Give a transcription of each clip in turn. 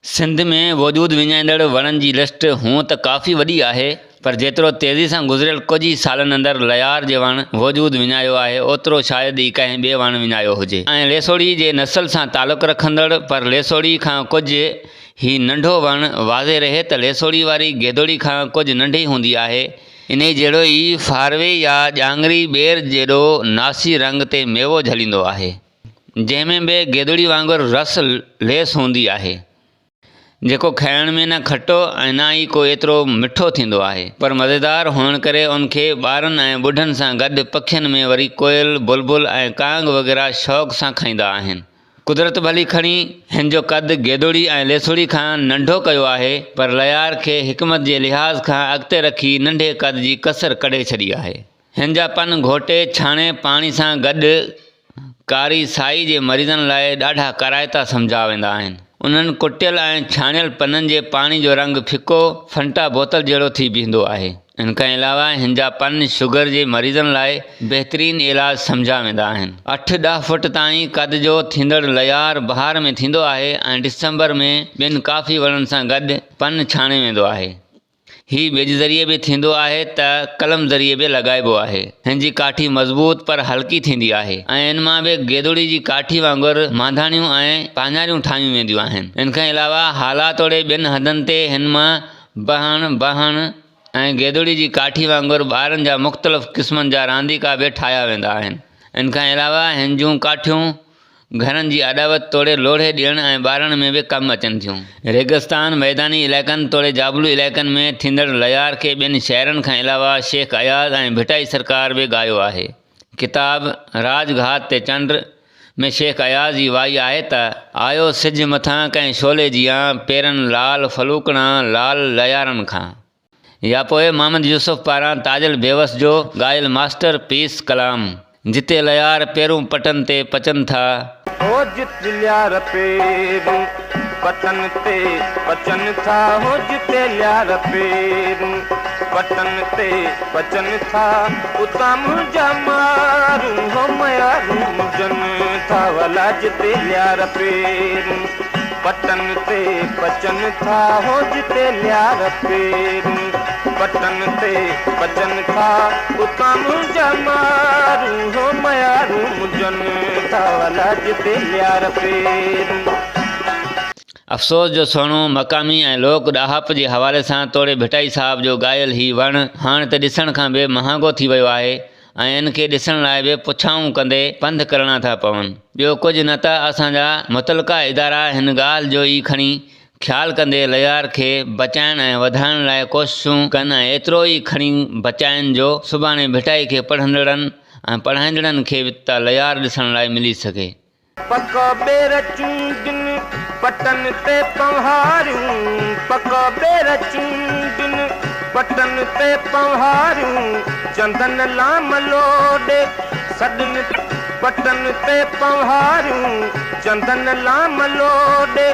सिंध में वजूद विञाईंदड़ वणनि जी लिस्ट हूअं त काफ़ी वॾी आहे, पर जेतिरो तेज़ी सां गुज़िरियल कुझु ई सालनि अंदरि लयार जे वण वजूद विञायो आहे, ओतिरो शायदि ई कंहिं ॿिए वण विञायो हुजे। ऐं लेसोड़ी जे नस्ल सां तालुक़ु रखंदड़ पर लेसोड़ी खां कुझु ही नंढो वण वाज़े रहे त लेसोड़ी वारी गेदोड़ी खां कुझु नंढी हूंदी आहे। इन जहिड़ो ई फारवे या ॼांगरी ॿेर जहिड़ो नासी रंग ते मेवो झलींदो आहे, जंहिंमें बि गेदोड़ी वांगुरु रस लेस हूंदी आहे, जेको खाइण में न खटो ऐं न ई को एतिरो मिठो थींदो आहे, पर मज़ेदार हुअण करे उनखे ॿारनि ऐं ॿुढनि सां गॾु पखियुनि में वरी कोयल, बुलबुल ऐं कांग वग़ैरह शौक़ सां खाईंदा आहिनि। कुदरत भली खणी हिन जो क़द गेदोड़ी ऐं लेसोड़ी खां नंढो कयो आहे, पर लयार खे हिकमत जे लिहाज़ खां अॻिते रखी नंढे क़द जी कसर कढे छॾी आहे। हिन जा पन घोटे छाणे पाणी सां गॾु कारी साई जे मरीज़नि लाइ ॾाढा कराइता सम्झा वेंदा आहिनि। उन्हनि कुटियल ऐं छाणियल पननि जे पाणी जो रंग फिको फंटा बोतल जहिड़ो थी बीहंदो आहे। इन खां अलावा हिन जा पन शुगर जे मरीज़नि लाइ बहितरीनु इलाजु सम्झा वेंदा आहिनि। 8-10 फुट ताईं क़द जो थींदड़ लयार बहार में थींदो आहे ऐं दिसंबर में ॿियनि काफ़ी वणनि सां गॾु पन छाणे वेंदो आहे। हीउ ॿिज ज़रिए बि थींदो आहे त कलम ज़रिए बि लॻाइबो आहे। हिन जी काठी मज़बूत पर हल्की थींदी आहे ऐं इन मां बि गेदोड़ी जी काठी वांगुरु मांधाणियूं ऐं पांझारियूं ठाहियूं वेंदियूं आहिनि। इन खां अलावा हालात ओड़े ॿियनि हंधनि ते हिन मां बहण ऐं गेदोड़ी जी काठी वांगुरु ॿारनि जा मुख़्तलिफ़ क़िस्मनि जा रांदीका बि ठाहिया वेंदा आहिनि। इन खां अलावा हिन जूं काठियूं घरनि जी अॾावत तोड़े लोढ़े ॾियण ऐं ॿारण में बि कमु अचनि थियूं। रेगिस्तान मैदानी इलाइक़नि तोड़े जाबलू इलाइक़नि में थींदड़ लयार खे ॿियनि शहरनि खां अलावा शेख अयाज़ ऐं भिटाई सरकार बि ॻायो आहे। किताब राजघाट ते चंड में शेख अयाज़ जी वाई आहे त आयो सिज मथां कंहिं शोले जियां पेरनि लाल फलूकणा लाल लयारनि खां, या पोइ मोहम्मद यूसुफ पारां ताजिल बेवस जो ॻायल मास्टर पीस कलाम, जिते लयार पेरूं पटनि ते पचनि था। हो जिते ल्यार पेरूं पटन ते पचन था, हो जिते ल्यार पेरूं पटन ते पचन था, उतां मुंहिंजा मारूं हो मयारूं मुंजनि था वला जिते ल्यार पेरूं पटन ते पचन था, हो जिते ल्यार पेरूं पटन ते पचन था, उतां मुंहिंजा मारूं हो मयारूं मुंजनि था वला जिते ल्यार पेरूं। अफ़सोस जो सोणो मक़ामी ऐं लोक ॾाहप जे हवाले सां तोड़े भिटाई साहब जो ॻायल ही वण हाणे त ॾिसण खां बि महांगो थी वियो आहे ऐं इन खे ॾिसण लाइ बि पुछाऊं कंदे पंधु करणा था पवनि। ॿियो कुझु न त असांजा मुतलका इदारा हिन ॻाल्हि जो ई खणी ख़्यालु कंदे लयार खे बचाइण ऐं वधाइण लाइ कोशिशूं कनि ऐं एतिरो ई खणी बचाइनि जो सुभाणे भिटाई खे पढ़ंदड़नि ऐं पढ़ाईंदड़नि खे त लयार ॾिसण लाइ मिली सघे। पक बेर चूंडिन पटन ते पंहारियूं, पक बेर चूंडिन पटन ते पंहारियूं, चंदन लाम लोॾे सॾनि पटन ते पंहारियूं, चंदन लाम लोॾे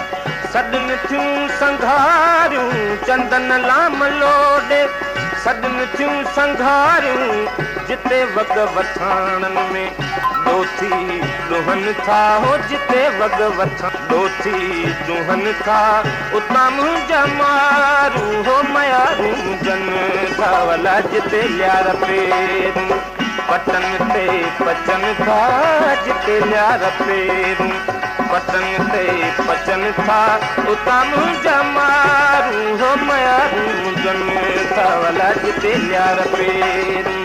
सॾनि थियूं संघारियूं, चंदन लाम लोॾे सॾनि थियूं संघारियूं, जिते वग वठाणनि में ॾोथी दुहनि था, हो जिते वग वठ ॾोथी दुहनि था, उतां मुंहिंजा मारूं हो मयारूं मुंजनि था वला जिते ल्यार पेरूं पटन ते पचन था, जिते ल्यार पेरूं पटन ते पचन था, उतां मुंहिंजा मारूं हो मयारूं मुंजनि था वला जिते ल्यार पेरूं।